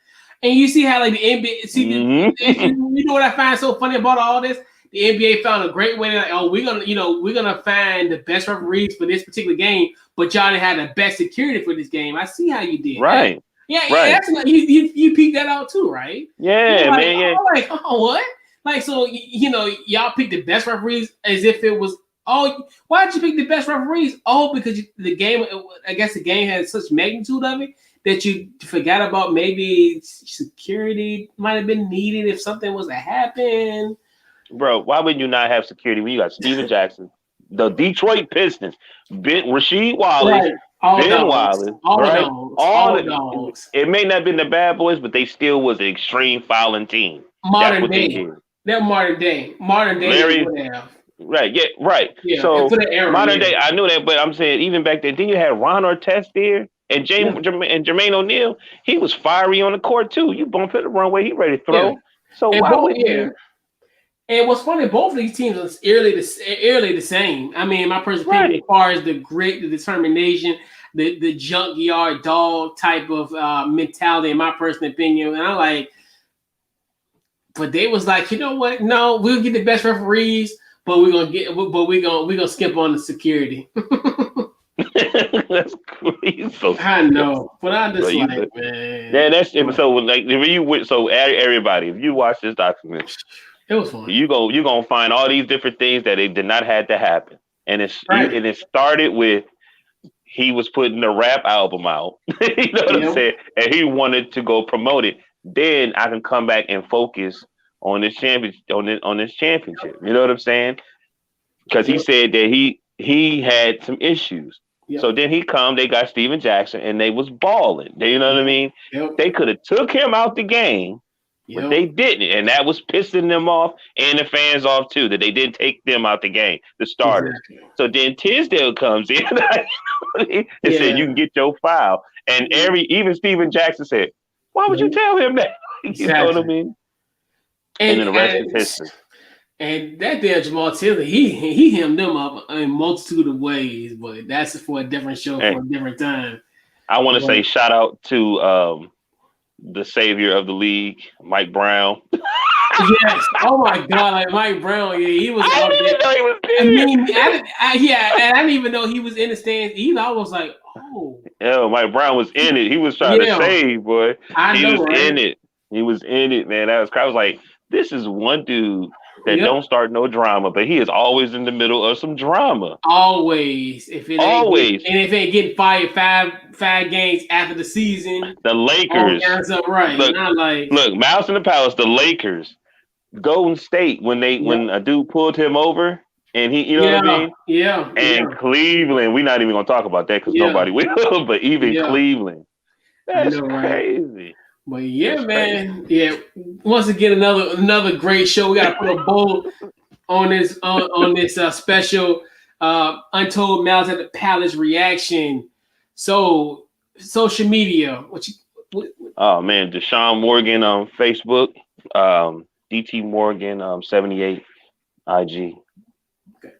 And you see how like the NBA, you know what I find so funny about all this? The NBA found a great way to we're gonna find the best referees for this particular game, but y'all didn't have the best security for this game. I see how you did. Right. Yeah, that's you peeked that out too, right? Yeah, man. Yeah. Like, what? Like, so y'all picked the best referees as if it was. Why did you pick the best referees? Because the game. I guess the game had such magnitude of it that you forgot about maybe security might have been needed if something was to happen. Bro, why would you not have security when you got Steven Jackson, the Detroit Pistons, Rasheed Wallace, Ben Wallace, all the dogs. It may not have been the bad boys, but they still was an extreme fouling team. Modern day. They're modern day. Larry, right, yeah, right. Yeah, so modern day, I knew that, but I'm saying even back then you had Ron Artest there. And Jermaine O'Neal, he was fiery on the court too. You bump it the wrong way, he ready to throw. Yeah. So and why would you? And what's funny, both of these teams are eerily the same. I mean, my personal opinion, as far as the grit, the determination, the junkyard dog type of mentality, in my personal opinion. And I'm like, but they was like, you know what? No, we'll get the best referees, but we're gonna skip on the security. That's crazy. I know, but I just man. Yeah, that's so like if you so everybody, if you watch this document, it was fun. You're gonna find all these different things that they did not have to happen, and it started with he was putting a rap album out. You know what I'm saying? And he wanted to go promote it. Then I can come back and focus on this championship. On this championship. You know what I'm saying? Because he said that he had some issues. Yep. So then they got Steven Jackson, and they was balling. You know what I mean? Yep. They could have took him out the game, but they didn't. And that was pissing them off and the fans off too, that they didn't take them out the game, the starters. Exactly. So then Tisdale comes in and said, you can get your foul. And even Steven Jackson said, why would you tell him that? You know what I mean? And then the rest is history. And that there Jamal Taylor, he hemmed them up in a multitude of ways, but that's for a different show for a different time. I want to say shout out to the savior of the league, Mike Brown. Yes. Oh my God, like Mike Brown. Yeah, he was. I didn't even know he was there. I didn't even know he was in the stands either. I was like, oh. Yeah, Mike Brown was in it. He was trying to save, boy. He was in it. He was in it, man. I was like, this is one dude that don't start no drama, but he is always in the middle of some drama. Always. If it ain't getting fired five games after the season. The Lakers. Right. Look, Mouse in the Palace, the Lakers, Golden State, when a dude pulled him over and he, you know what I mean? Yeah. And Cleveland, we're not even gonna talk about that because nobody will, but even Cleveland. That's crazy. But man. Yeah. Once again, another great show. We got to put a bow on this special Untold Malice at the Palace reaction. So social media. Oh man, Deshaun Morgan on Facebook, DT Morgan 78 IG. Okay.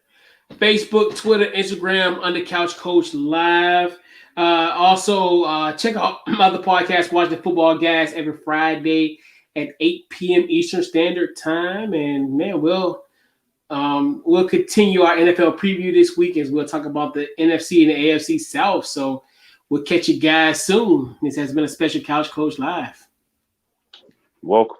Facebook, Twitter, Instagram, Under Couch Coach Live. Also, check out my other podcast, Watch the Football Guys, every Friday at 8 p.m. Eastern Standard Time. And man, we'll continue our NFL preview this week as we'll talk about the NFC and the AFC South. So we'll catch you guys soon. This has been a special Couch Coach Live. Welcome.